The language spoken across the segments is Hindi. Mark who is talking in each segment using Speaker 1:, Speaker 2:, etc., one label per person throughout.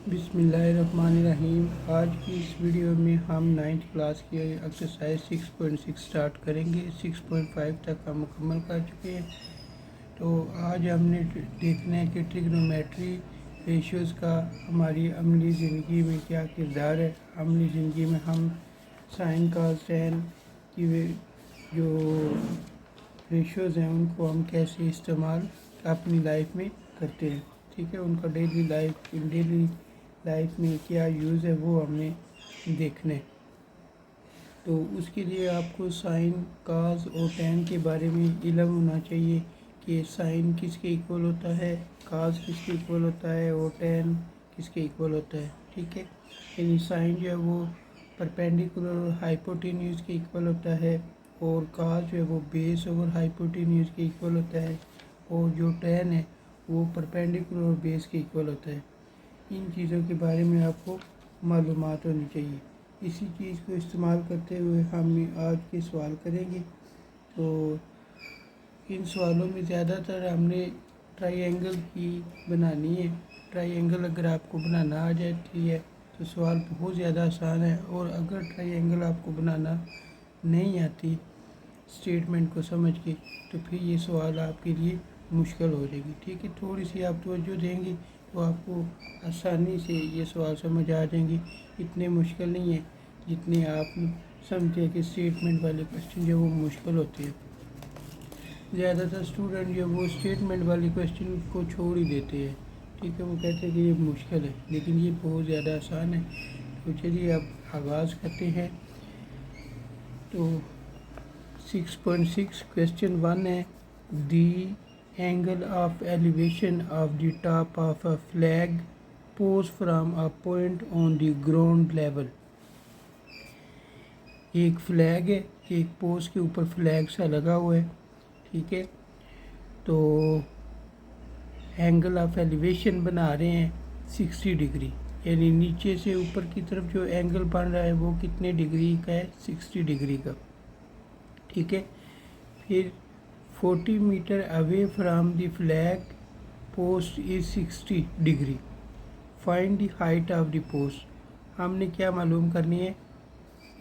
Speaker 1: बिस्मिल्लाहिर्रहमानिर्रहीम। आज की इस वीडियो में हम 9th क्लास की एक्सरसाइज 6.6 स्टार्ट करेंगे। 6.5 तक हम मुकम्मल कर चुके हैं। तो आज हमने देखना है कि ट्रिग्नोमेट्री रेशियोज़ का हमारी अमली ज़िंदगी में क्या किरदार है। अमली ज़िंदगी में हम साइन कॉस टैन की जो रेशियोज़ हैं उनको हम कैसे इस्तेमाल अपनी लाइफ में करते हैं। ठीक है, उनका डेली लाइफ में क्या यूज़ है वो हमें देखना है। तो उसके लिए आपको साइन काज और टैन के बारे में इल्म होना चाहिए कि साइन किसके इक्वल होता है, काज किसके इक्वल होता है और टैन किसके इक्वल होता है। ठीक है, यानी साइन जो है वो परपेंडिकुलर और हाइपोटेन्यूज के इक्वल होता है और काज जो है वो बेस ओवर हाइपोटेन्यूज के इक्वल होता है और जो टैन है वो परपेंडिकुलर और बेस के इक्वल होता है। इन चीज़ों के बारे में आपको मालूमात होनी चाहिए। इसी चीज़ को इस्तेमाल करते हुए हम आज के सवाल करेंगे। तो इन सवालों में ज़्यादातर हमने ट्रायंगल की बनानी है। ट्रायंगल अगर आपको बनाना आ जाती है तो सवाल बहुत ज़्यादा आसान है, और अगर ट्रायंगल आपको बनाना नहीं आती स्टेटमेंट को समझ के तो फिर ये सवाल आपके लिए मुश्किल हो जाएगी। ठीक है, थोड़ी सी आप तवज्जो देंगे तो आपको आसानी से ये सवाल समझ आ जाएंगे। इतने मुश्किल नहीं है जितने आप समझते हैं कि स्टेटमेंट वाले क्वेश्चन जो वो मुश्किल होते हैं। ज़्यादातर स्टूडेंट जो वो स्टेटमेंट वाले क्वेश्चन को छोड़ ही देते हैं। ठीक है, वो कहते हैं कि ये मुश्किल है, लेकिन ये बहुत ज़्यादा आसान है। तो चलिए अब आगाज़ करते हैं। तो 6.6 क्वेश्चन 1 है, दी angle of elevation of the top of a flag post from a point on the ground level। एक फ्लैग है, एक पोस्ट के ऊपर फ्लैग सा लगा हुआ है। ठीक है, तो एंगल ऑफ एलिवेशन बना रहे हैं 60 डिग्री, यानी नीचे से ऊपर की तरफ जो एंगल बन रहा है वो कितने डिग्री का है, 60 डिग्री का। ठीक है, फिर 40 meter away from the flag post is 60 degree, find the height of the post. हमने क्या मालूम करनी है,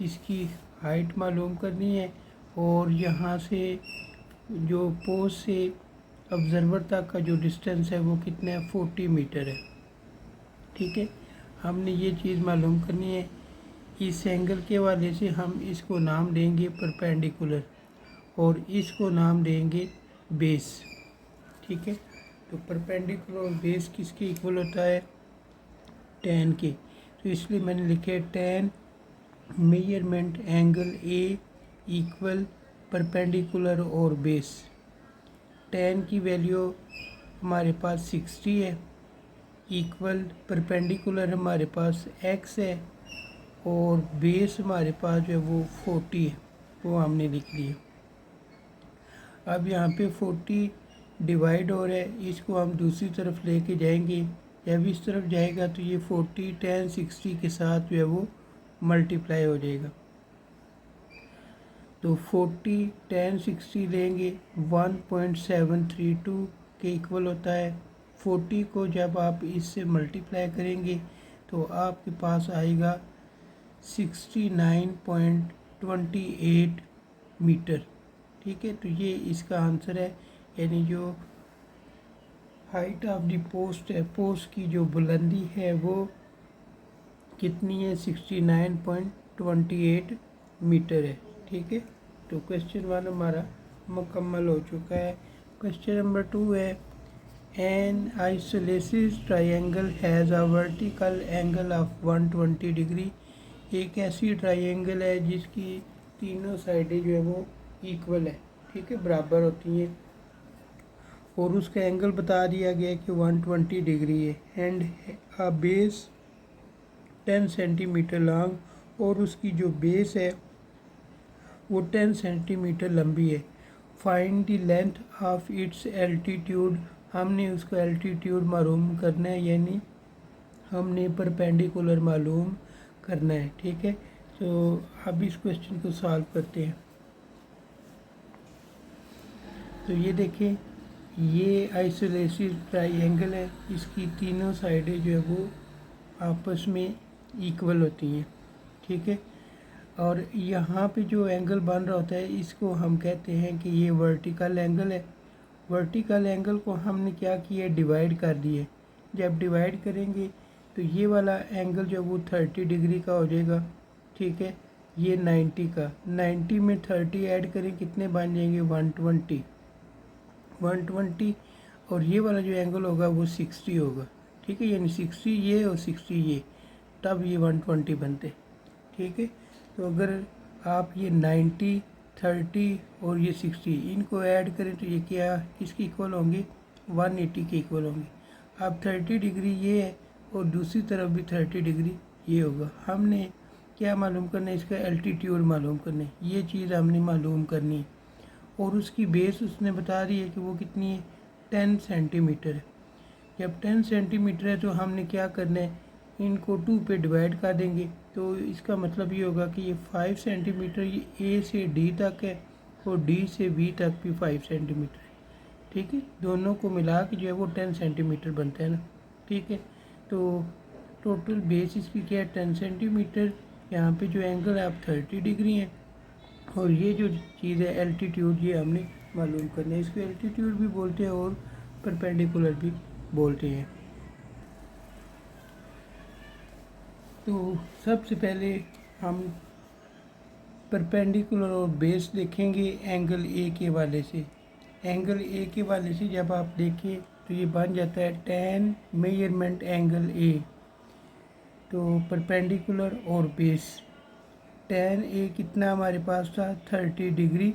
Speaker 1: इसकी हाइट मालूम करनी है, और यहाँ से जो पोस्ट से ऑब्जर्वर तक का जो डिस्टेंस है वो कितना है, 40 मीटर है। ठीक है, हमने ये चीज़ मालूम करनी है। इस एंगल के वाले से हम इसको नाम देंगे परपेंडिकुलर और इसको नाम देंगे बेस। ठीक है, तो परपेंडिकुलर और बेस किसके इक्वल होता है, टैन के। तो इसलिए मैंने लिखे tan measurement angle A equal perpendicular और बेस। टैन की वैल्यू हमारे पास 60 है, इक्वल परपेंडिकुलर हमारे पास x है और बेस हमारे पास जो है वो 40 है, वो हमने लिख लिया। अब यहाँ पे 40 डिवाइड हो रहा है, इसको हम दूसरी तरफ लेके जाएंगे। जब इस तरफ जाएगा तो ये 40 tan 60 के साथ जो है वो मल्टीप्लाई हो जाएगा। तो 40 tan 60 लेंगे 1.732 के इक्वल होता है। 40 को जब आप इससे मल्टीप्लाई करेंगे तो आपके पास आएगा 69.28 मीटर। ठीक है, तो ये इसका आंसर है, यानी जो हाइट ऑफ द पोस्ट है, पोस्ट की जो बुलंदी है वो कितनी है, 69.28 मीटर है। ठीक है, तो क्वेश्चन 1 हमारा मुकम्मल हो चुका है। क्वेश्चन नंबर 2 है, an isosceles triangle has a vertical angle of 120 degree. एक ऐसी ट्रायंगल है जिसकी तीनों साइडें जो है वो इक्वल है। ठीक है, बराबर होती हैं, और उसका एंगल बता दिया गया कि 120 डिग्री है। And a base 10 centimetre long, और उसकी जो बेस है वो 10 सेंटीमीटर लंबी है। Find the length of its altitude. हमने उसका एल्टीट्यूड मालूम करना है, यानी हमने परपेंडिकुलर मालूम करना है। ठीक है, तो अब इस क्वेश्चन को सॉल्व करते हैं। तो ये देखें, ये आइसोलेसिस ट्रायंगल है, इसकी तीनों साइडें जो है वो आपस में इक्वल होती हैं, ठीक है। और यहाँ पे जो एंगल बन रहा होता है इसको हम कहते हैं कि ये वर्टिकल एंगल है। वर्टिकल एंगल को हमने क्या किया, डिवाइड कर दिए। जब डिवाइड करेंगे तो ये वाला एंगल जो वो 30 डिग्री का हो जाएगा, ठीक है। ये 90 का, 90 में 30 ऐड करें कितने बन जाएंगे, 120। 120 और ये वाला जो एंगल होगा वो 60 होगा, ठीक है। यानी 60 ये और 60 ये, तब ये 120 बनते, ठीक है। तो अगर आप ये 90, 30 और ये 60 इनको ऐड करें तो ये क्या किसके इक्वल होंगे, 180 के इक्वल होंगे। अब 30 डिग्री ये है और दूसरी तरफ भी 30 डिग्री ये होगा। हमने क्या मालूम करना है, इसका एल्टीट्यूड मालूम करना है, ये चीज़ हमने मालूम करनी है। और उसकी बेस उसने बता दी है कि वो कितनी है, 10 सेंटीमीटर है। जब 10 सेंटीमीटर है तो हमने क्या करना है, इनको 2 पे डिवाइड कर देंगे। तो इसका मतलब ये होगा कि ये 5 सेंटीमीटर ये ए से डी तक है और डी से बी तक भी 5 सेंटीमीटर है, ठीक है। दोनों को मिला के जो है वो 10 सेंटीमीटर बनता है ना, ठीक है। तो टोटल बेस इसकी क्या है, 10 सेंटीमीटर। यहाँ पे जो एंगल है आप 30 डिग्री है। और ये जो चीज़ है एल्टीट्यूड, ये हमने मालूम करना है। इसको एल्टीट्यूड भी बोलते हैं और परपेंडिकुलर भी बोलते हैं। तो सबसे पहले हम परपेंडिकुलर और बेस देखेंगे एंगल ए के वाले से। एंगल ए के वाले से जब आप देखें तो ये बन जाता है tan मेजरमेंट एंगल ए। तो परपेंडिकुलर और बेस, tan ए कितना हमारे पास था, 30 डिग्री।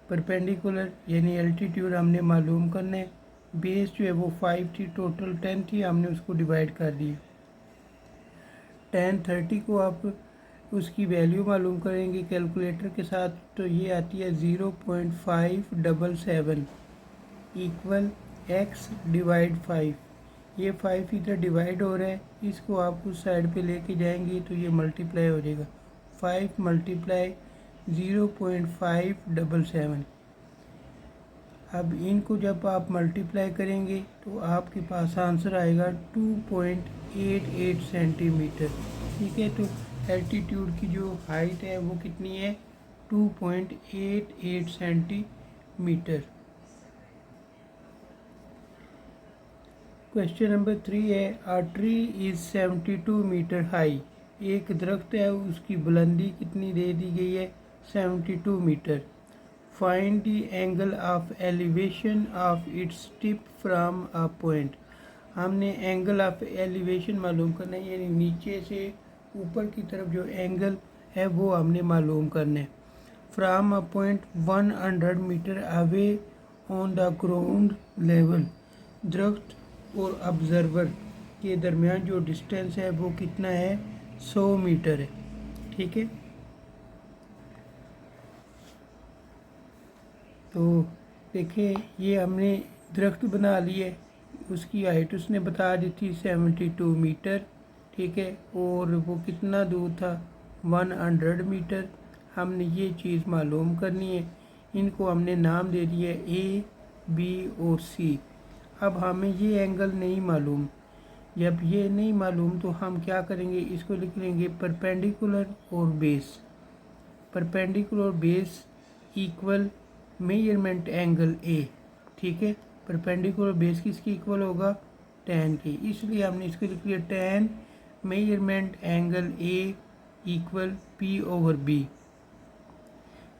Speaker 1: परपेंडिकुलर यानी एल्टीट्यूड हमने मालूम करना है। बेस जो है वो 5 थी, टोटल 10 थी, हमने उसको डिवाइड कर दिया। tan 30 को आप उसकी वैल्यू मालूम करेंगे कैलकुलेटर के साथ, तो ये आती है 0.577 इक्वल x डिवाइड 5। ये 5 इधर डिवाइड हो रहा है, इसको आप उस साइड पे लेके जाएंगे तो ये मल्टीप्लाई हो जाएगा, 5 मल्टीप्लाई 0.577। अब इनको जब आप मल्टीप्लाई करेंगे तो आपके पास आंसर आएगा 2.88 सेंटीमीटर, ठीक है। तो एल्टीट्यूड की जो हाइट है वो कितनी है, 2.88 सेंटीमीटर। क्वेश्चन नंबर 3 है, a tree is 72 meter high. एक दरख्त है, उसकी बुलंदी कितनी दे दी गई है, 72 meter. Find the angle of elevation of its tip from a point. हमने एंगल ऑफ एलिवेशन मालूम करना है, यानी नीचे से ऊपर की तरफ जो एंगल है वो हमने मालूम करना है। From a point 100 meter away on the ground level. दरख्त और ऑब्जर्वर के दरमियान जो डिस्टेंस है वो कितना है, 100 मीटर है, ठीक है। तो देखिए ये हमने दरख्त बना लिए, उसकी हाइट उसने बता दी थी 72 मीटर, ठीक है। और वो कितना दूर था, 100 मीटर। हमने ये चीज़ मालूम करनी है। इनको हमने नाम दे दिया ए, बी और सी। अब हमें ये एंगल नहीं मालूम। जब ये नहीं मालूम तो हम क्या करेंगे, इसको लिख लेंगे परपेंडिकुलर और बेस। परपेंडिकुलर और base equal measurement angle A, ठीक है। परपेंडिकुलर बेस किसकी इक्वल होगा, tan की, इसलिए हमने इसको लिख लिया tan measurement angle A equal P/B।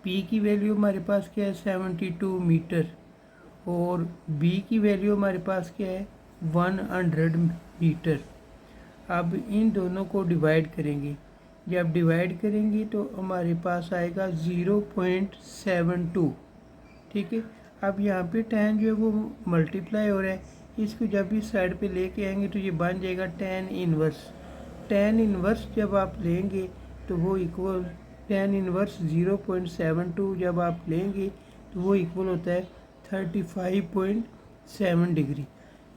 Speaker 1: P की वैल्यू हमारे पास क्या है, 72 मीटर। और B की वैल्यू हमारे पास क्या है, 100 मीटर। अब इन दोनों को डिवाइड करेंगे। जब डिवाइड करेंगे तो हमारे पास आएगा 0.72, ठीक है। अब यहाँ पे tan जो है वो मल्टीप्लाई हो रहा है, इसको जब इस साइड पे लेके आएंगे तो ये बन जाएगा tan इनवर्स। tan इनवर्स जब आप लेंगे तो वो इक्वल, tan इनवर्स 0.72 जब आप लेंगे तो वो इक्वल होता है 35.7 डिग्री।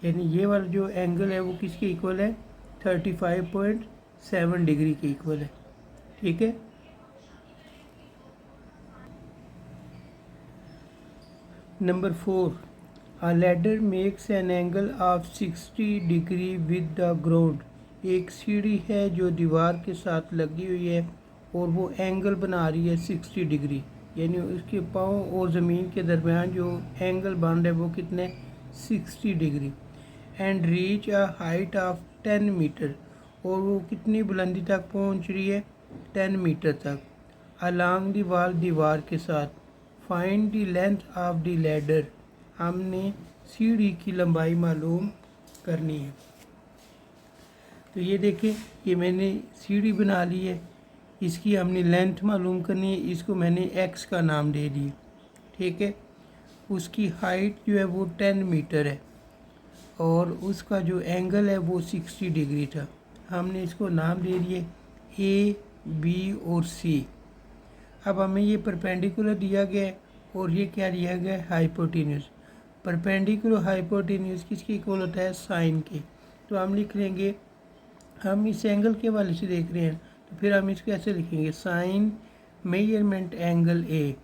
Speaker 1: यानी ये वाला जो एंगल है वो किसके इक्वल है, 35.7 डिग्री के इक्वल है, ठीक है। Number 4, a ladder makes an angle of 60 degree with the ground एक सीढ़ी है जो दीवार के साथ लगी हुई है और वो एंगल बना रही है 60 डिग्री, यानी उसके पाँव और ज़मीन के दरमियान जो एंगल बन रहा है वो कितने 60 degree. And reach a height of 10 meter, और वो कितनी बुलंदी तक पहुंच रही है 10 मीटर तक। अलॉन्ग दी वॉल, दीवार के साथ। Find the length of the ladder, हमने सीढ़ी की लंबाई मालूम करनी है। तो ये देखें, ये मैंने सीढ़ी बना ली है, इसकी हमने लेंथ मालूम करनी है, इसको मैंने एक्स का नाम दे दिया, ठीक है। उसकी हाइट जो है वो 10 मीटर है और उसका जो एंगल है वो 60 डिग्री था। हमने इसको नाम दे दिए ए, बी और सी। अब हमें ये परपेंडिकुलर दिया गया है और ये क्या दिया गया है, हाइपोटेन्यूज। परपेंडिकुलर हाइपोटेन्यूज किसके इक्वल होता है, साइन के। तो हम लिख लेंगे, हम इस एंगल के वाले से देख रहे हैं तो फिर हम इसको ऐसे लिखेंगे, साइन मेजरमेंट एंगल ए,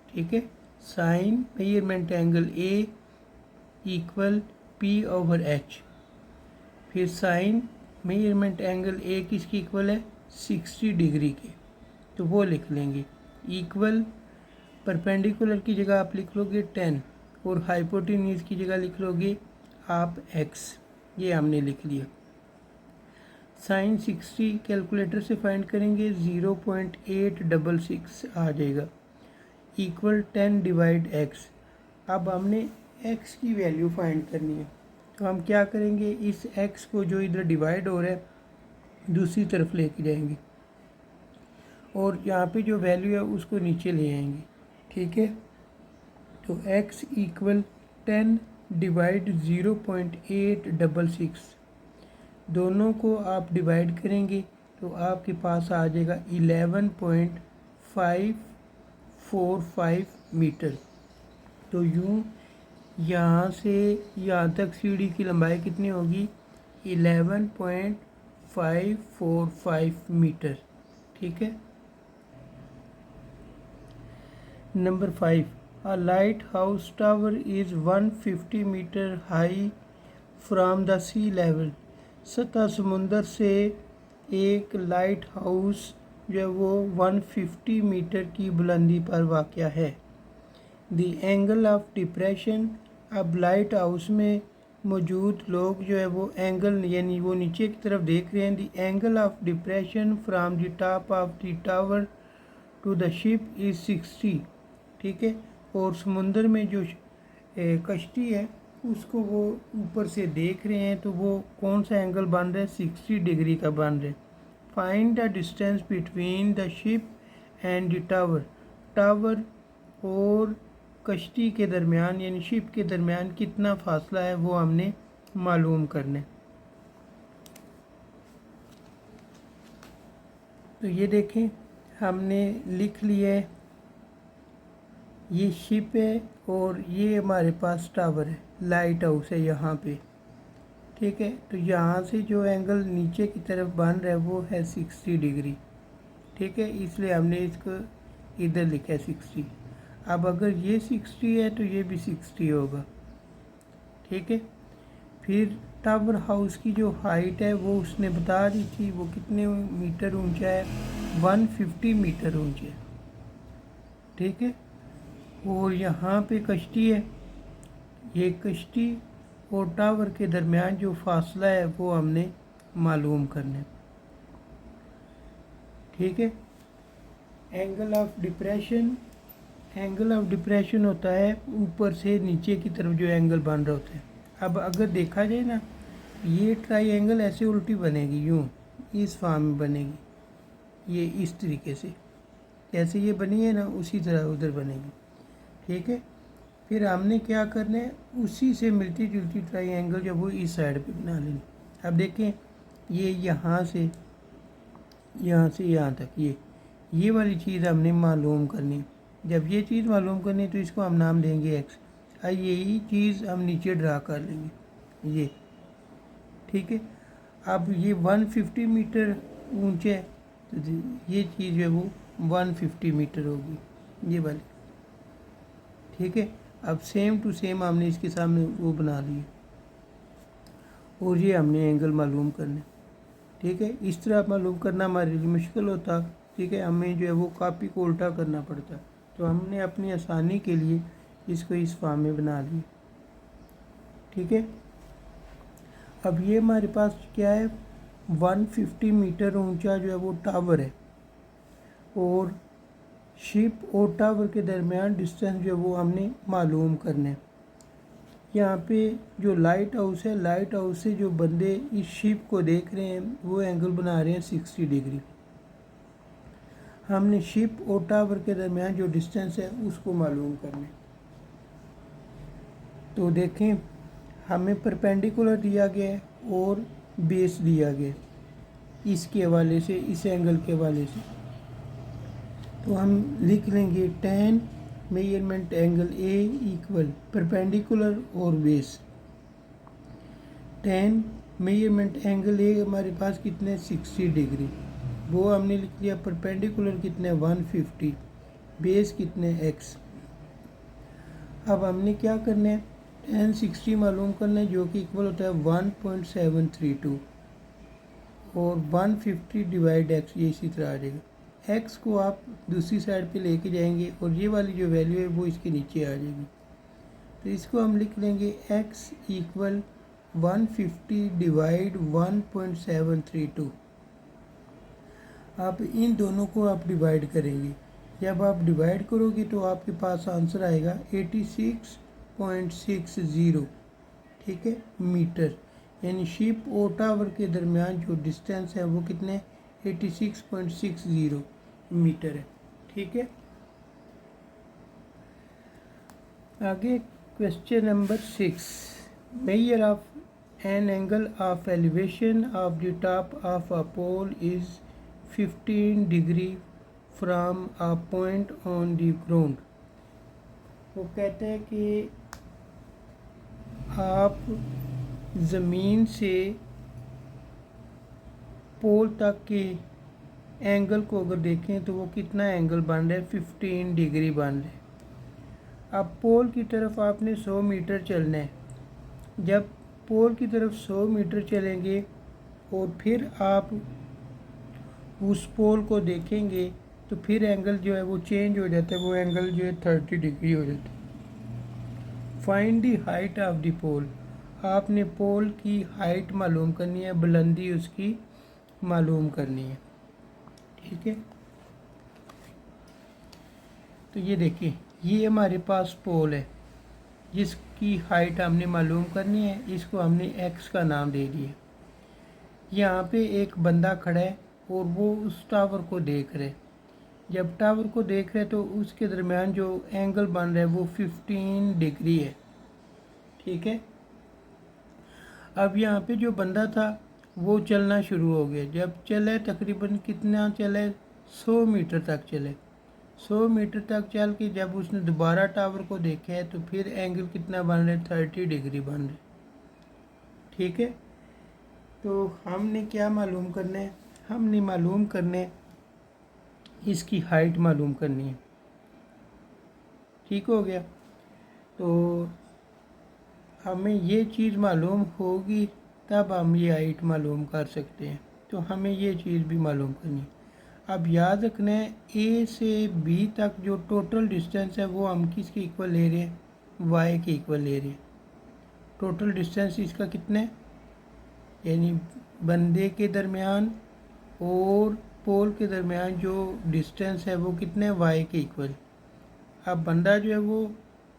Speaker 1: ठीक है। Sine measurement angle A equal P over H. फिर साइन मेजरमेंट एंगल ए किसकी इक्वल है, 60 डिग्री के, तो वो लिख लेंगे। इक्वल परपेंडिकुलर की जगह आप लिख लोगे 10 और हाइपोटेन्यूज की जगह लिख लोगे आप x। ये हमने लिख लिया। साइन 60 कैलकुलेटर से फाइंड करेंगे 0.866 आ जाएगा, इक्वल 10 डिवाइड x। अब हमने x की वैल्यू फाइंड करनी है, तो हम क्या करेंगे, इस x को जो इधर डिवाइड हो रहा है दूसरी तरफ लेके जाएंगे और यहाँ पे जो वैल्यू है उसको नीचे ले आएंगे, ठीक है। तो x इक्वल 10 डिवाइड 0.866, दोनों को आप डिवाइड करेंगे तो आपके पास आ जाएगा 11.545 मीटर। तो यूँ यहाँ से यहाँ तक सीढ़ी की लंबाई कितनी होगी, 11.545 मीटर, ठीक है। Number 5, a light house tower is 150 meter high from the sea level. सतह समुंदर से एक लाइट हाउस जो है वो 150 मीटर की बुलंदी पर वाक़या है। द एंगल ऑफ डिप्रेशन, अब लाइट हाउस में मौजूद लोग जो है वो एंगल यानी वो नीचे की तरफ देख रहे हैं। The angle of depression from the top of the tower to the ship is 60, ठीक है। और समुंदर में जो कश्ती है उसको वो ऊपर से देख रहे हैं तो वो कौन सा एंगल बन रहा है, 60 डिग्री का बन रहा है। Find the distance between the ship and the tower, tower और कश्ती के दरमियान यानी शिप के दरमियान कितना फासला है वो हमने मालूम करना है। तो ये देखें, हमने लिख लिया है, ये शिप है और ये हमारे पास टावर है, लाइट हाउस है यहाँ पे, ठीक है। तो यहाँ से जो एंगल नीचे की तरफ बन रहा है वो है 60 डिग्री, ठीक है, इसलिए हमने इसको इधर लिखा है 60। अब अगर ये 60 है तो ये भी 60 होगा, ठीक है। फिर टावर हाउस की जो हाइट है वो उसने बता दी थी, वो कितने मीटर ऊंचा है, 150 मीटर ऊंचा है, ठीक है। और यहाँ पे कश्ती है, ये कश्ती और टावर के दरमियान जो फासला है वो हमने मालूम करना है, ठीक है। Angle of depression, angle of depression होता है ऊपर से नीचे की तरफ जो एंगल बन रहा होता है। अब अगर देखा जाए ना, ये ट्रायंगल ऐसे उल्टी बनेगी, यूँ इस फॉर्म में बनेगी, ये इस तरीके से जैसे ये बनी है ना उसी तरह उधर बनेगी, ठीक है। फिर हमने क्या करना है, उसी से मिलती जुलती ट्रायंगल जो वो इस साइड पे बना लेनी। अब देखें, ये यहाँ से यहाँ तक ये वाली चीज़ हमने मालूम करनी है। जब ये चीज़ मालूम करनी है तो इसको हम नाम देंगे एक्स। यही चीज़ हम नीचे ड्रा कर लेंगे, ये, ठीक है। अब ये 150 मीटर ऊंचे है तो ये चीज़ है वो 150 मीटर होगी, ये वाली, ठीक है। अब सेम टू सेम हमने इसके सामने वो बना लिए और ये हमने एंगल मालूम करने, ठीक है। इस तरह मालूम करना हमारे लिए मुश्किल होता, ठीक है, हमें जो है वो कापी को उल्टा करना पड़ता। तो हमने अपनी आसानी के लिए इसको इस फॉर्म में बना लिया, ठीक है। अब ये हमारे पास क्या है, 150 मीटर ऊंचा जो है वो टावर है, और शिप और टावर के दरमियान डिस्टेंस जो है वो हमने मालूम करना है। यहाँ पे जो लाइट हाउस है, लाइट हाउस से जो बंदे इस शिप को देख रहे हैं वो एंगल बना रहे हैं 60 डिग्री। हमने शिप और टावर के दरमियान जो डिस्टेंस है उसको मालूम करना है। तो देखें, हमें परपेंडिकुलर दिया गया है और बेस दिया गया है इसके हवाले से, इस एंगल के हवाले से। तो हम लिख लेंगे tan measurement angle A equal perpendicular और base. tan measurement angle A हमारे पास कितने 60 डिग्री, वो हमने लिख लिया। परपेंडिकुलर कितने 150, बेस कितने x। अब हमने क्या करना है, tan 60 मालूम करना है जो कि इक्वल होता है 1.732, और 150 डिवाइड x, ये इसी तरह आ जाएगा। x को आप दूसरी साइड पे लेके जाएंगे और ये वाली जो वैल्यू है वो इसके नीचे आ जाएगी। तो इसको हम लिख लेंगे x इक्वल 150 डिवाइड 1.732। आप इन दोनों को आप डिवाइड करेंगे। जब आप डिवाइड करोगे तो आपके पास आंसर आएगा 86.60, ठीक है, मीटर। यानी शिप और टावर के दरमियान जो डिस्टेंस है वो कितने 86.60 मीटर है, ठीक है। आगे question number 6, measure of an angle of elevation of the top of a pole is 15 degree from a point on the ground. वो कहते हैं कि आप ज़मीन से पोल तक के एंगल को अगर देखें तो वो कितना एंगल बन रहा है, 15 डिग्री बन रहा है। अब पोल की तरफ आपने 100 मीटर चलना है। जब पोल की तरफ 100 मीटर चलेंगे और फिर आप उस पोल को देखेंगे तो फिर एंगल जो है वो चेंज हो जाता है, वो एंगल जो है 30 डिग्री हो जाता है। Find the height of the pole, आपने पोल की हाइट मालूम करनी है, बुलंदी उसकी मालूम करनी है, ठीक है। तो ये देखिए, ये हमारे पास पोल है जिसकी हाइट हमने मालूम करनी है। इसको हमने x का नाम दे दिया। यहाँ पे एक बंदा खड़ा है और वो उस टावर को देख रहे। जब टावर को देख रहे तो उसके दरमियान जो एंगल बन रहा है वो 15 डिग्री है, ठीक है। अब यहाँ पे जो बंदा था वो चलना शुरू हो गया। जब चले तकरीबन कितना चले, 100 मीटर तक चले। 100 मीटर तक चल के जब उसने दोबारा टावर को देखा है तो फिर एंगल कितना बन रहा है, 30 डिग्री बन रहा है, ठीक है। तो हमने क्या मालूम करना है, हमने मालूम करना है इसकी हाइट मालूम करनी है, ठीक हो गया। तो हमें ये चीज़ मालूम होगी तब हम ये हाइट मालूम कर सकते हैं। तो हमें ये चीज़ भी मालूम करनी है। अब याद रखना है ए से बी तक जो टोटल डिस्टेंस है वो हम किसके इक्वल ले रहे हैं, वाई के इक्वल ले रहे हैं। टोटल डिस्टेंस इसका कितना है, यानी बंदे के दरमियान और पोल के दरमियान जो डिस्टेंस है वो कितने, वाई के इक्वल। अब बंदा जो है वो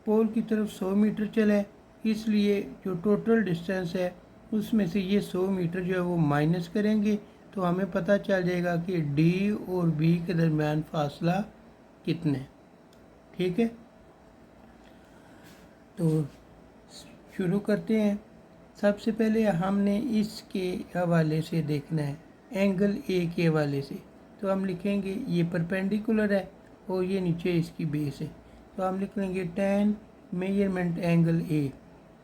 Speaker 1: पोल की तरफ 100 मीटर चला है, इसलिए जो टोटल डिस्टेंस है उसमें से ये 100 मीटर जो है वो माइनस करेंगे तो हमें पता चल जाएगा कि डी और बी के दरमियान फासला कितने, ठीक है। तो शुरू करते हैं। सबसे पहले हमने इसके हवाले से देखना है, एंगल ए के हवाले से। तो हम लिखेंगे ये परपेंडिकुलर है और ये नीचे इसकी बेस है। तो हम लिख लेंगे tan measurement angle A,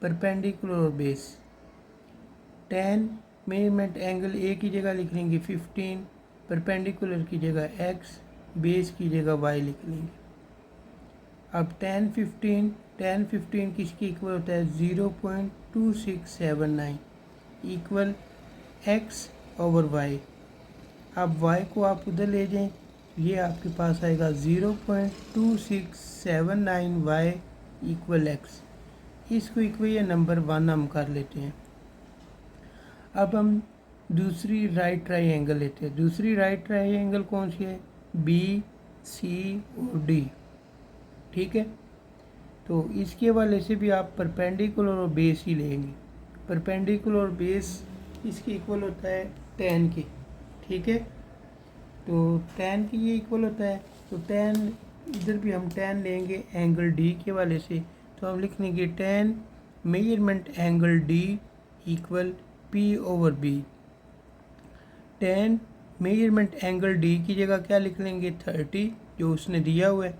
Speaker 1: perpendicular और base. tan measurement angle A की जगह लिख लेंगे 15, परपेंडिकुलर की जगह x, बेस की जगह y लिख लेंगे। अब tan 15 किसकी इक्वल होता है, 0.2679 इक्वल x ओवर वाई। अब वाई को आप उधर ले जाएं, ये आपके पास आएगा 0.2679 वाई इक्वल एक्स। इसको इक्वेशन नंबर 1 हम कर लेते हैं। अब हम दूसरी राइट ट्राइंगल लेते हैं। दूसरी राइट ट्राइंगल कौन सी है? बी, सी और डी। ठीक है, तो इसके हवाले से भी आप परपेंडिकुलर और बेस ही लेंगे। परपेंडिकुलर और बेस इसके इक्वल होता है tan के। ठीक है, तो tan के ये इक्वल होता है, तो tan इधर भी हम tan लेंगे एंगल D के हवाले से, तो हम लिख लेंगे tan measurement angle D equal P/B। tan measurement angle D की जगह क्या लिख लेंगे 30 जो उसने दिया हुआ है,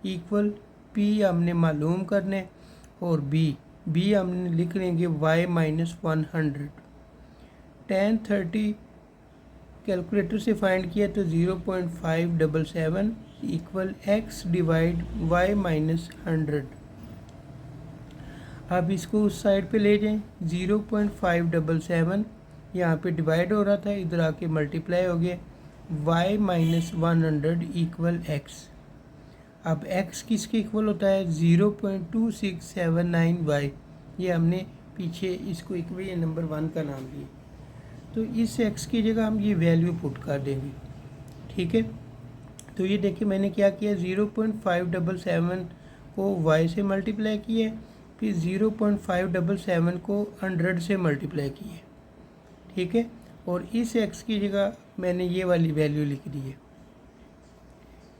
Speaker 1: इक्वल P हमने मालूम करने और B हमने लिख लेंगे y माइनस 100। tan 30 कैलकुलेटर से फाइंड किया तो 0.577 equal x divide y minus 100। अब इसको उस साइड पे ले जाएं, 0.577 यहाँ पे डिवाइड हो रहा था, इधर आके मल्टीप्लाई हो गया, y माइनस 100 इक्वल x। अब x किसके इक्वल होता है? 0.2679 y। ये हमने पीछे इसको इक्वेशन नंबर 1 का नाम दिया, तो इस x की जगह हम ये वैल्यू पुट कर देंगे। ठीक है, तो ये देखिए मैंने क्या किया, 0.577 को y से मल्टीप्लाई किए, फिर 0.577 को 100 से मल्टीप्लाई किए। ठीक है, और इस x की जगह मैंने ये वाली वैल्यू लिख दी है।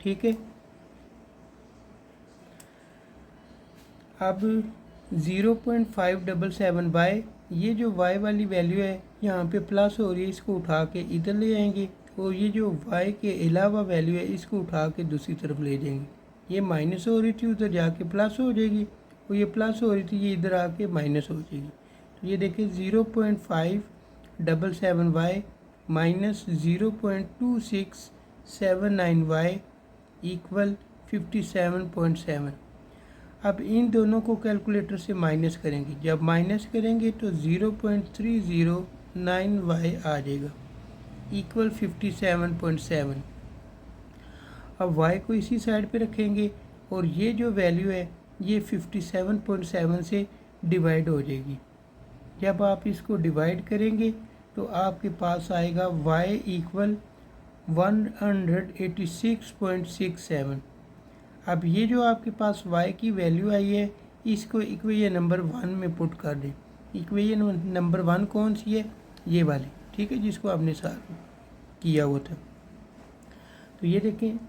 Speaker 1: ठीक है, अब 0.577 बाय ये जो y वाली वैल्यू है यहाँ पे प्लस हो रही है, इसको उठा के इधर ले आएंगे, और ये जो y के अलावा वैल्यू है इसको उठा के दूसरी तरफ ले जाएंगे। ये माइनस हो रही थी उधर जाके प्लस हो जाएगी, और ये प्लस हो रही थी ये इधर आके माइनस हो जाएगी। तो ये देखिए 0.577 y माइनस 0.2679 y इक्वल 57.7। अब इन दोनों को कैलकुलेटर से माइनस करेंगे, जब माइनस करेंगे तो 0.309 y आ जाएगा इक्वल 57.7। अब y को इसी साइड पे रखेंगे और ये जो वैल्यू है ये 57.7 से डिवाइड हो जाएगी। जब आप इसको डिवाइड करेंगे तो आपके पास आएगा y इक्वल 186.67। अब ये जो आपके पास y की वैल्यू आई है इसको इक्वेशन नंबर 1 में पुट कर दें। इक्वेशन नंबर 1 कौन सी है? ये वाली। ठीक है, जिसको आपने सॉल्व किया हुआ था। तो ये देखें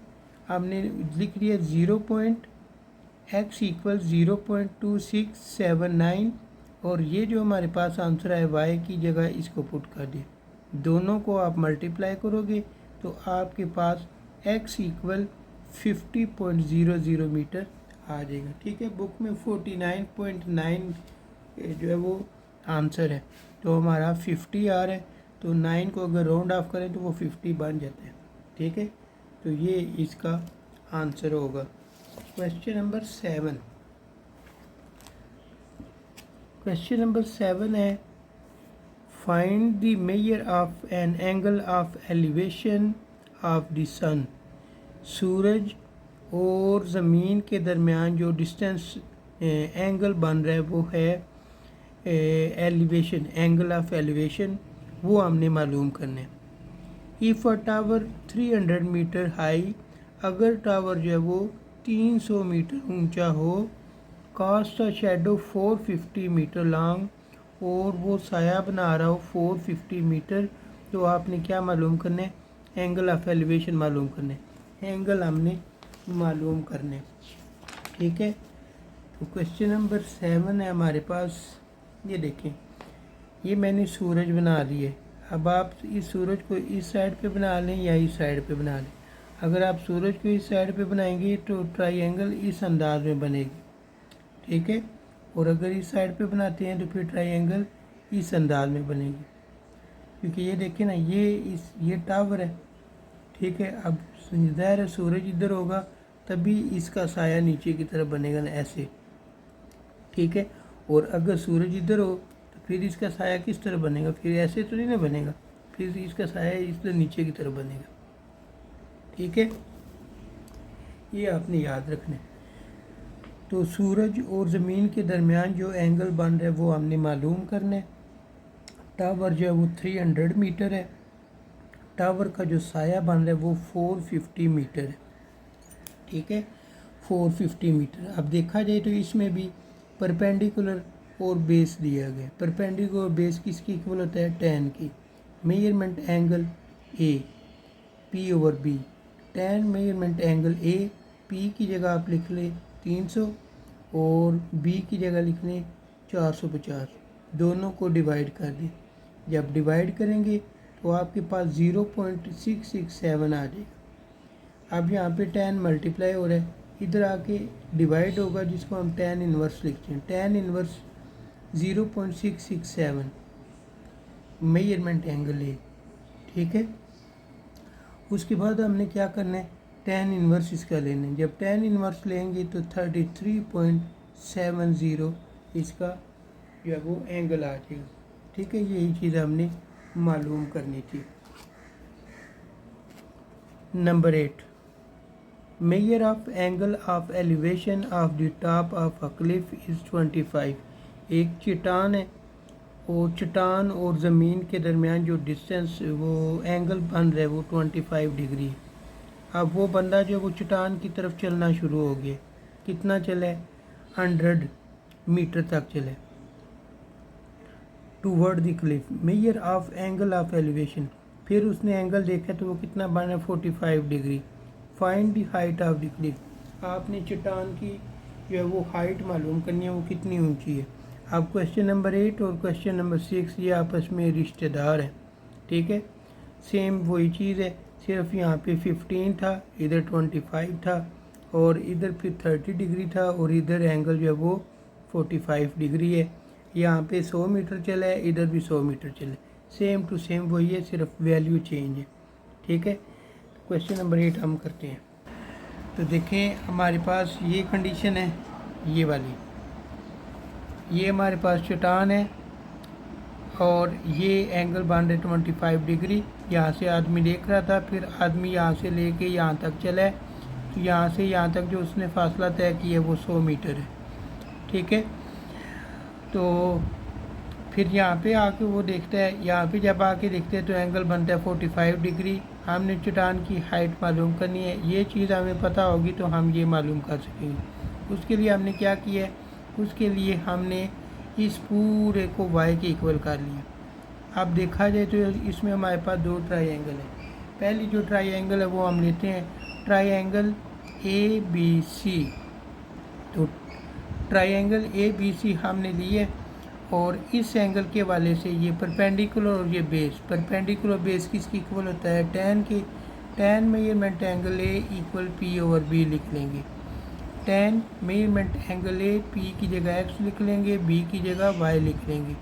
Speaker 1: आपने लिख लिया 0.x इक्वल 0.2679, और ये जो हमारे पास आंसर है y की जगह इसको पुट कर दें। दोनों को आप मल्टीप्लाई करोगे तो आपके पास x इक्वल 50.00 मीटर आ जाएगा। ठीक है, बुक में 49.9 जो है वो आंसर है, तो हमारा 50 आ रहा है, तो 9 को अगर राउंड ऑफ करें तो वो 50 बन जाता है। ठीक है, तो ये इसका आंसर होगा। Question number 7। क्वेश्चन नंबर 7 है, find the measure of an angle of elevation of the sun. सूरज और ज़मीन के दरमियान जो डिस्टेंस एंगल बन रहा है वो है एलिवेशन, एंगल ऑफ एलिवेशन, वो हमने मालूम करना है। If a tower 300 meter high, अगर टावर जो है वो 300 मीटर ऊंचा हो, cast a shadow 450 meter long, और वो साया बना रहा हो 450 मीटर, तो आपने क्या मालूम करना है? एंगल ऑफ एलिवेशन मालूम करना है, एंगल हमने मालूम करने। ठीक है, तो क्वेश्चन नंबर 7 है हमारे पास। ये देखें, ये मैंने सूरज बना लिया है। अब आप इस सूरज को इस साइड पे बना लें या इस साइड पे बना लें। अगर आप सूरज को इस साइड पे बनाएंगे तो ट्राइंगल इस अंदाज में बनेगी। ठीक है, और अगर इस साइड पे बनाते हैं तो फिर ट्राइंगल इस अंदाज में बनेगी। क्योंकि ये देखें ना, ये टावर है। ठीक है, अब ज़ाहिर है सूरज इधर होगा तभी इसका साया नीचे की तरफ बनेगा ना, ऐसे। ठीक है, और अगर सूरज इधर हो तो फिर इसका साया किस तरह बनेगा? फिर ऐसे तो नहीं ना बनेगा, फिर इसका साया इसलिए नीचे की तरफ बनेगा। ठीक है, ये आपने याद रखना है। तो सूरज और ज़मीन के दरमियान जो एंगल बन रहा है वो हमने मालूम करना है। टावर जो है वो 300 मीटर है। टावर का जो साया बन रहा है वो 450 मीटर है। ठीक है, 450 मीटर। अब देखा जाए तो इसमें भी परपेंडिकुलर और बेस दिया गया। परपेंडिकुलर और बेस किसकी इक्वल होता है? tan की। मेजरमेंट एंगल ए P/B। tan मेजरमेंट एंगल ए, P की जगह आप लिख लें 300 और B की जगह लिख लें 450। दोनों को डिवाइड कर दें। जब डिवाइड करेंगे तो आपके पास 0.667 आ जाएगा। अब यहाँ पे tan मल्टीप्लाई हो रहा है, इधर आके डिवाइड होगा जिसको हम tan इन्वर्स लिखते हैं। tan इन्वर्स 0.667 मेजरमेंट एंगल है। ठीक है, उसके बाद हमने क्या करना है? tan इन्वर्स इसका लेना है। जब tan इन्वर्स लेंगे तो 33.70 इसका जो है वो एंगल आ जाएगा। ठीक है, यही चीज़ हमने मालूम करनी थी। Number 8, measure of angle of elevation of the top of a cliff is 25। एक चट्टान है और चट्टान और ज़मीन के दरमियान जो डिस्टेंस वो एंगल बन रहा है वो 25 डिग्री है। अब वो बंदा जो वो चट्टान की तरफ चलना शुरू हो गया। कितना चले? 100 मीटर तक चले toward the Cliff. Measure of angle of elevation, फिर उसने एंगल देखा तो वो कितना बना? 45 degree. Find the height of the Cliff, आपने चट्टान की जो है वो हाइट मालूम करनी है, वो कितनी ऊंची है। अब क्वेश्चन नंबर 8 और क्वेश्चन नंबर 6 ये आपस में रिश्तेदार हैं। ठीक है, सेम वही चीज़ है, सिर्फ यहाँ पे 15 था, इधर 25 था और इधर फिर 30 डिग्री था और इधर एंगल जो है वो 45 डिग्री है। यहाँ पे 100 मीटर चला है, इधर भी 100 मीटर चला, सेम टू सेम वही है, सिर्फ वैल्यू चेंज है। ठीक है, क्वेश्चन नंबर 8 हम करते हैं। तो देखें हमारे पास ये कंडीशन है, ये वाली, ये हमारे पास चट्टान है और ये एंगल बन रहे 25 डिग्री। यहाँ से आदमी देख रहा था, फिर आदमी यहाँ से लेके यहाँ तक चला है, तो यहाँ से यहाँ तक जो उसने फासला तय किया है वो 100 मीटर है। ठीक है, तो फिर यहाँ पे आके वो देखता है, यहाँ पे जब आके देखते हैं तो एंगल बनता है 45 डिग्री। हमने चट्टान की हाइट मालूम करनी है, ये चीज़ हमें पता होगी तो हम ये मालूम कर सकेंगे। उसके लिए हमने क्या किया है? उसके लिए हमने इस पूरे को y के इक्वल कर लिया। अब देखा जाए तो इसमें हमारे पास दो ट्रायंगल है। पहली जो ट्रायंगल है वो हम लेते हैं ट्रायंगल ABC। तो ट्रायंगल ABC हमने लिए और इस एंगल के वाले से ये परपेंडिकुलर और ये बेस, परपेंडिकुलर बेस किसकी इक्वल होता है? tan की। tan measurement angle A equal P/B लिख लेंगे। tan measurement angle A P की जगह x लिख लेंगे, B की जगह y लिख लेंगे।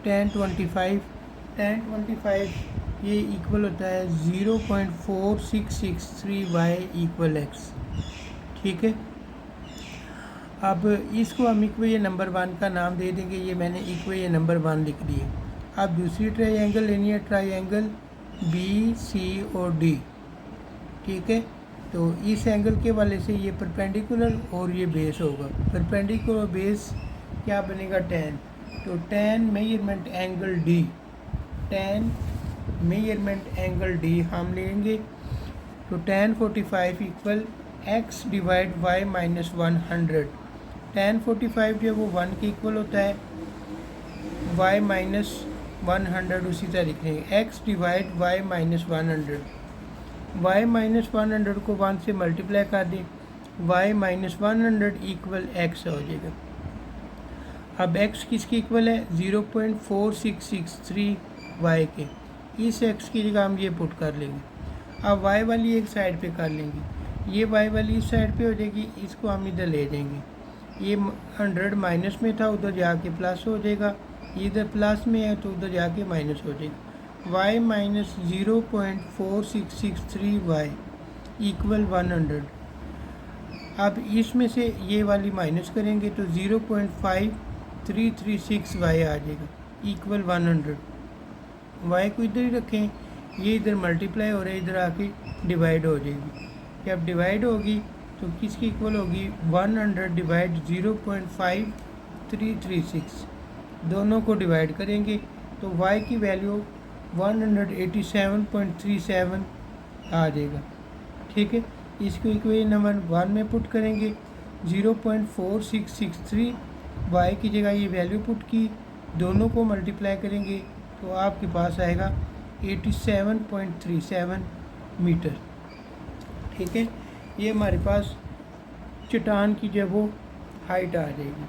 Speaker 1: tan 25 ये इक्वल होता है 0.4663 y इक्वल x। ठीक है, अब इसको हम इक्वेशन नंबर 1 का नाम दे देंगे, ये मैंने इक्वेशन नंबर 1 लिख दी है। अब दूसरी ट्रायंगल लेनी है, ट्रायंगल BC और D। ठीक है, तो इस एंगल के वाले से ये परपेंडिकुलर और ये बेस होगा। परपेंडिकुलर बेस क्या बनेगा? tan। तो tan measurement angle D, tan measurement angle D हम लेंगे। तो tan 45 equal x divide y minus 100। tan 45 जो है वो 1 के इक्वल होता है, y माइनस 100 उसी तरह लिखेंगे, x divide y minus 100। y minus 100 को 1 से मल्टीप्लाई कर दें, y माइनस 100 इक्वल x हो जाएगा। अब x किसकी इक्वल है? 0.4663 y के। इस x की जगह हम ये पुट कर लेंगे। अब y वाली एक साइड पे कर लेंगे, ये y वाली इस साइड पे हो जाएगी, इसको हम इधर ले जाएंगे। ये 100 माइनस में था, उधर जाके प्लस हो जाएगा, इधर प्लस में है तो उधर जाके माइनस हो जाएगा। y minus 0.4663 y equal 100। अब इसमें से ये वाली माइनस करेंगे तो 0.5336 y आ जाएगा इक्वल 100। वाई को इधर ही रखें, ये इधर मल्टीप्लाई हो रहा है, इधर आके डिवाइड हो जाएगी। जब डिवाइड होगी तो किसकी इक्वल होगी, 100 डिवाइड 0.5336, दोनों को डिवाइड करेंगे तो y की वैल्यू 187.37 आ जाएगा। ठीक है, इसको इक्वेशन नंबर 1 में पुट करेंगे, 0.4663 y की जगह ये वैल्यू पुट की, दोनों को मल्टीप्लाई करेंगे तो आपके पास आएगा 87.37 मीटर। ठीक है, ये हमारे पास चट्टान की जो वो हाइट आ जाएगी।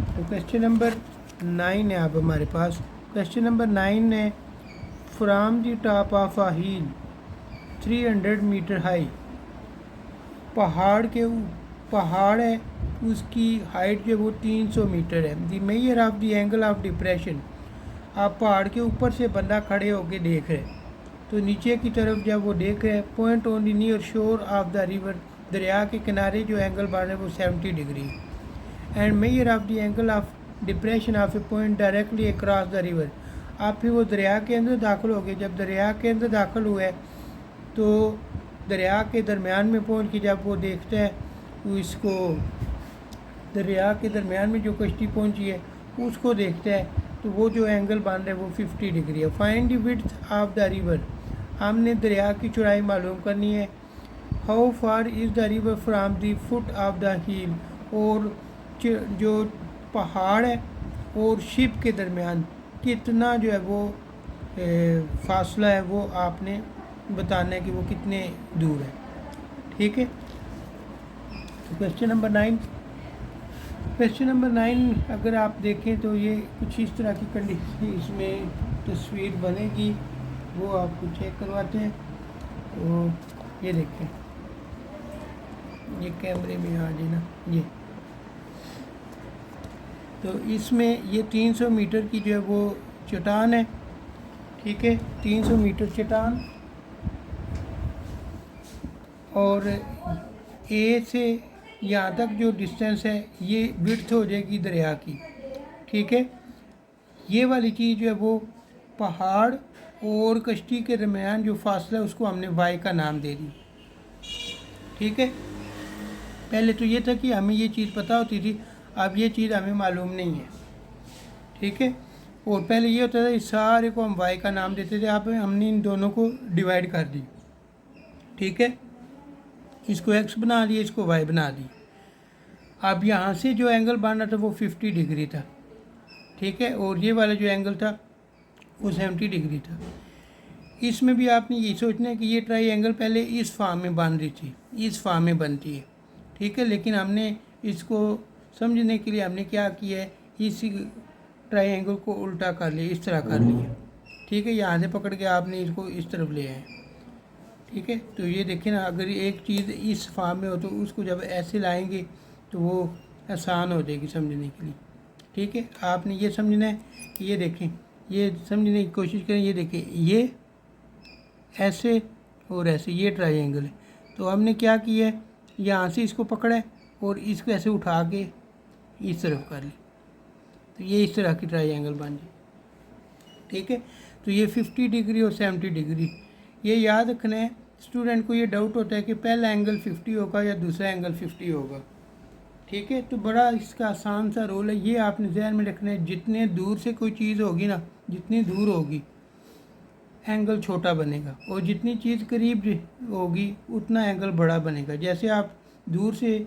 Speaker 1: तो क्वेश्चन नंबर 9 है अब हमारे पास। क्वेश्चन नंबर 9 है, from the top of a hill 300 meter high, पहाड़ है उसकी हाइट जो वो 300 मीटर है। The measure of the angle of depression, आप पहाड़ के ऊपर से बंदा खड़े होके देख रहे, तो नीचे की तरफ जब वो देख रहे, पॉइंट ऑन द नियर शोर ऑफ द रिवर, दरिया के किनारे जो एंगल बन रहा है वो 70 degree, and major of the angle of depression of A point directly across the river. आप फिर वो दरिया के अंदर दाखिल हो गए, जब दरिया के अंदर दाखिल हुए तो दरिया के दरमियान में पहुंच के जब वो देखता है तो इसको दरिया के दरमियान में जो कश्ती पहुंची है उसको देखता है, तो वो जो एंगल बन रहा है वो 50 डिग्री है। Find the width of the river, हमने दरिया की चौड़ाई मालूम करनी है। How far is the river from the foot of the हिल, और जो पहाड़ है और शिप के दरमियान कितना जो है वो फासला है वो आपने बताना है कि वो कितने दूर है। ठीक है, तो क्वेश्चन नंबर 9 अगर आप देखें तो ये कुछ इस तरह की कंडीशन इसमें तस्वीर बनेगी, वो आपको चेक करवाते हैं। तो ये देखें, ये कैमरे में आ जाए ना, ये तो इसमें ये 300 मीटर की जो है वो चट्टान है। ठीक है, 300 मीटर चट्टान, और ए से यहाँ तक जो डिस्टेंस है ये विड्थ हो जाएगी दरिया की। ठीक है, ये वाली चीज़ जो है वो पहाड़ और कश्ती के दरमियान जो फासला है उसको हमने वाई का नाम दे दी। ठीक है, पहले तो ये था कि हमें ये चीज़ पता होती थी, अब ये चीज़ हमें मालूम नहीं है। ठीक है, और पहले ये होता था इस सारे को हम वाई का नाम देते थे, अब हमने इन दोनों को डिवाइड कर दी। ठीक है, इसको एक्स बना दिया, इसको वाई बना दी। अब यहाँ से जो एंगल बन रहा था वो 50 डिग्री था। ठीक है, और ये वाला जो एंगल था वो 70 डिग्री था। इसमें भी आपने ये सोचना है कि ये ट्राई पहले इस फॉर्म में बन रही थी, इस फॉर्म में बनती है। ठीक है, लेकिन हमने इसको समझने के लिए हमने क्या किया है, इसी ट्रायंगल को उल्टा कर लिया, इस तरह कर लिया। ठीक है, यहाँ से पकड़ के आपने इसको इस तरफ ले आए। ठीक है, तो ये देखिए ना, अगर एक चीज़ इस फॉर्म में हो तो उसको जब ऐसे लाएंगे तो वो आसान हो जाएगी समझने के लिए। ठीक है, आपने ये समझना है कि ये देखें, ये समझने की कोशिश करें, ये देखें, ये ऐसे और ऐसे ये ट्रायंगल है। तो हमने क्या किया है, यहाँ से इसको पकड़ा है और इसको ऐसे उठा के इस तरफ कर ली, तो ये इस तरह की ट्रायंगल बन जाए। ठीक है, तो ये 50 डिग्री और 70 डिग्री, ये याद रखना है। स्टूडेंट को ये डाउट होता है कि पहला एंगल 50 होगा या दूसरा एंगल 50 होगा। ठीक है, तो बड़ा इसका आसान सा रोल है, ये आपने ध्यान में रखना है। जितने दूर से कोई चीज़ होगी ना, जितनी दूर होगी एंगल छोटा बनेगा, और जितनी चीज़ करीब होगी उतना एंगल बड़ा बनेगा। जैसे आप दूर से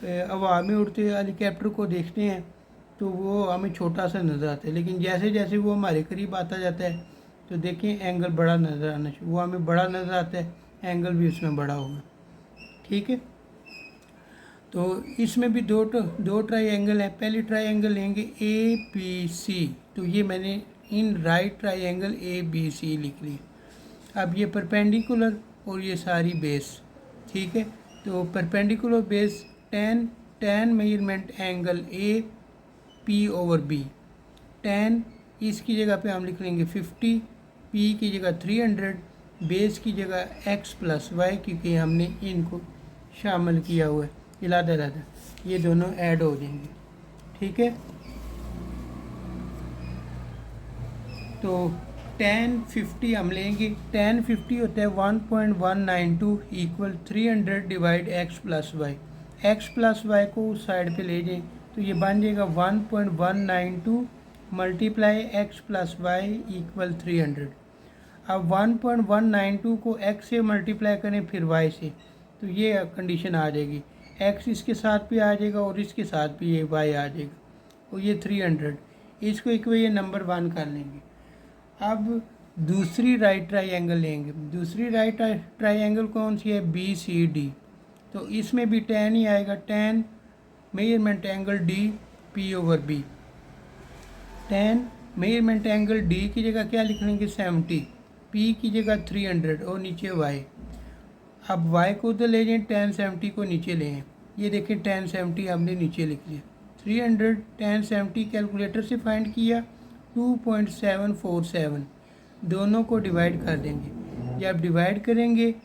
Speaker 1: हवा में उड़ते हेलीकॉप्टर को देखते हैं तो वो हमें छोटा सा नज़र आता है, लेकिन जैसे जैसे वो हमारे करीब आता जाता है तो देखें एंगल बड़ा नज़र आना चाहिए, वो हमें बड़ा नज़र आता है, एंगल भी उसमें बड़ा होगा। ठीक है, तो इसमें भी दो ट्रायंगल है। पहली ट्रायंगल लेंगे ए बी सी, तो ये मैंने in right triangle A B C लिख ली। अब ये परपेंडिकुलर और ये सारी बेस। ठीक है, तो perpendicular base tan measurement angle A P over B. Tan इसकी जगह पे हम लिख लेंगे 50, पी की जगह 300, बेस की जगह एक्स प्लस वाई, क्योंकि हमने इनको शामिल किया हुआ है इलादा, ये दोनों ऐड हो जाएंगे। ठीक है, तो tan 50 हम लेंगे। tan 50 होता है 1.192 equal 300 divide x plus y. x plus y को उस साइड पे ले जाएं तो ये बन जाएगा 1.192 multiply x plus y equal 300। अब 1.192 को x से मल्टीप्लाई करें फिर y से, तो ये कंडीशन आ जाएगी, x इसके साथ भी आ जाएगा और इसके साथ भी ये y आ जाएगा और ये 300। इसको इक्वेशन नंबर 1 कर लेंगे। अब दूसरी राइट ट्राइंगल लेंगे। दूसरी राइट ट्राइंगल कौन सी है? BCD। तो इसमें भी tan ही आएगा, tan measurement angle D P/B। tan measurement angle D की जगह क्या लिख लेंगे? 70, P की जगह 300 और नीचे y। अब y को उधर ले जाएं, tan 70 को नीचे ले आएं। ये देखें tan 70 हमने नीचे लिख लिया। 300 tan 70 कैलकुलेटर से फाइंड किया 2.747, दोनों को डिवाइड कर देंगे। जब डिवाइड करेंगे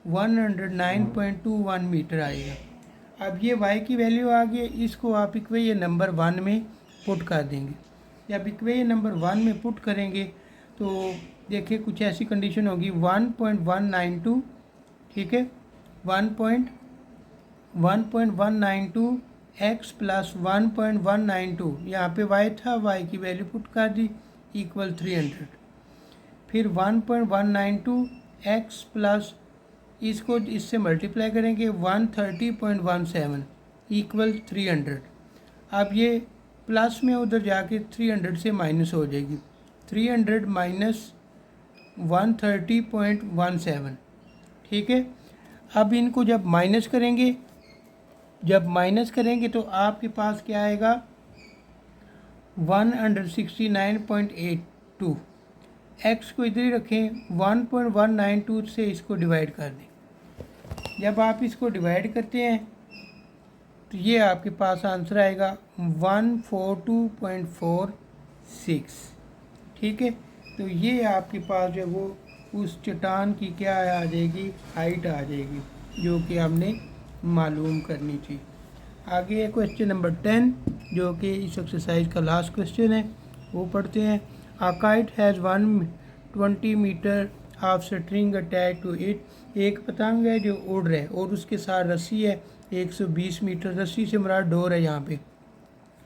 Speaker 1: 109.21 मीटर आएगा। अब ये y की वैल्यू आ गई, इसको आप इक्वेशन नंबर 1 में पुट कर देंगे। जब इक्वेशन नंबर 1 में पुट करेंगे तो देखिए कुछ ऐसी कंडीशन होगी 1.192, ठीक है, 1.192 x प्लस 1.192, यहाँ पे y था, y की वैल्यू पुट कर दी इक्वल 300। फिर 1.192 x प्लस इसको इससे मल्टीप्लाई करेंगे 130.17 इक्वल 300। अब ये प्लस में उधर जाके 300 से माइनस हो जाएगी, 300 माइनस 130.17, ठीक है। अब इनको जब माइनस करेंगे तो आपके पास क्या आएगा? 169.82। x को इधर ही रखें, 1.192 से इसको डिवाइड कर दें। जब आप इसको डिवाइड करते हैं तो ये आपके पास आंसर आएगा 142.46, ठीक है। तो ये आपके पास जो वो उस चट्टान की क्या आ जाएगी? हाइट आ जाएगी, जो कि हमने मालूम करनी थी। आगे है क्वेश्चन नंबर 10, जो कि इस एक्सरसाइज का लास्ट क्वेश्चन है, वो पढ़ते हैं। A kite has 120 meter of string attach to it. एक पतंग है जो उड़ रहा है और उसके साथ रस्सी है 120 मीटर। रस्सी से मुराद डोर है यहाँ पे,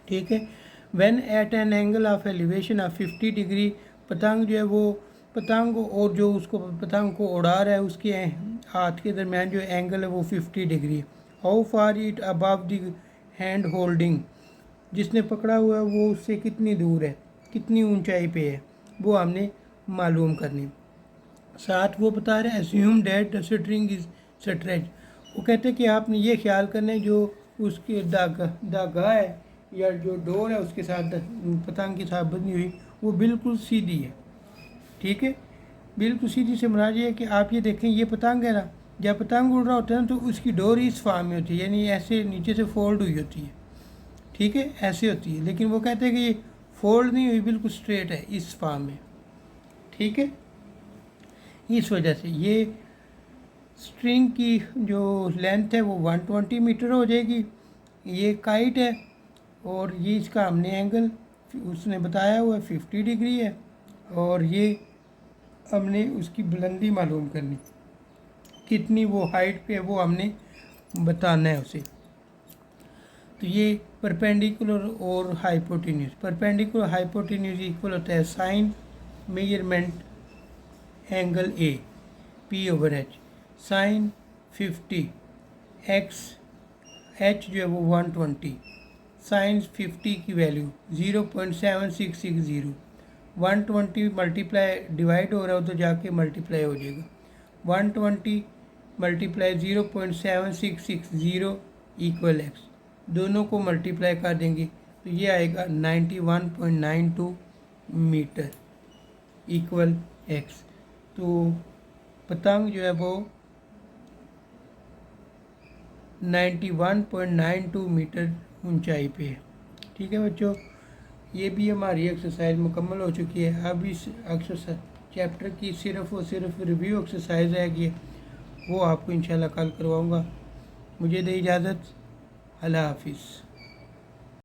Speaker 1: ठीक है। When at an angle of elevation of 50 degree, पतंग जो है वो पतंग और जो उसको पतंग को उड़ा रहा है उसके हाथ के दरमियान जो एंगल है वो 50 degree. How far it above the hand holding, जिसने पकड़ा हुआ है वो उससे कितनी दूर है, कितनी ऊंचाई पे है, वो हमने मालूम करनी। साथ वो बता रहे हैं assume that the string is stretch. वो कहते हैं कि आपने ये ख्याल करना है जो उसके धागा है या जो डोर है उसके साथ पतंग के साथ बनी हुई वो बिल्कुल सीधी है, ठीक है। बिल्कुल सीधी से मुराद ये है कि आप ये देखें, ये पतंग है ना, जब पतंग उड़ रहा होता है ना तो उसकी डोर इस फॉर्म में होती है, यानी ऐसे नीचे से फोल्ड हुई होती है, ठीक है, ऐसे होती है। लेकिन वो कहते हैं कि ये फोल्ड नहीं हुई, बिल्कुल स्ट्रेट है इस फॉर्म में, ठीक है। इस वजह से ये स्ट्रिंग की जो लेंथ है वो 120 मीटर हो जाएगी। ये काइट है और ये इसका हमने एंगल उसने बताया हुआ 50 डिग्री है और ये हमने उसकी बुलंदी मालूम करनी, कितनी वो हाइट पे है वो हमने बताना है उसे। तो ये परपेंडिकुलर और हाइपोटेन्यूज, परपेंडिकुलर हाइपोटेन्यूज इक्वल होता है sine measurement angle A P/H, साइन 50 x, h जो है वो 120, साइन 50 की वैल्यू 0.7660, 120 मल्टीप्लाई डिवाइड हो रहा है तो जाके मल्टीप्लाई हो जाएगा, 120 मल्टीप्लाई 0.7660 इक्वल x, दोनों को मल्टीप्लाई कर देंगे तो ये आएगा 91.92 मीटर इक्वल x। तो पतंग जो है वो 91.92 मीटर ऊंचाई पे है, ठीक है बच्चों। ये भी हमारी एक्सरसाइज मुकम्मल हो चुकी है। अब इस एक्सरसाइज चैप्टर की सिर्फ़ और सिर्फ रिव्यू एक्सरसाइज रहेगी, वो आपको इंशाल्लाह कल करवाऊँगा। मुझे दे इजाज़त, अल्लाह हाफिज़।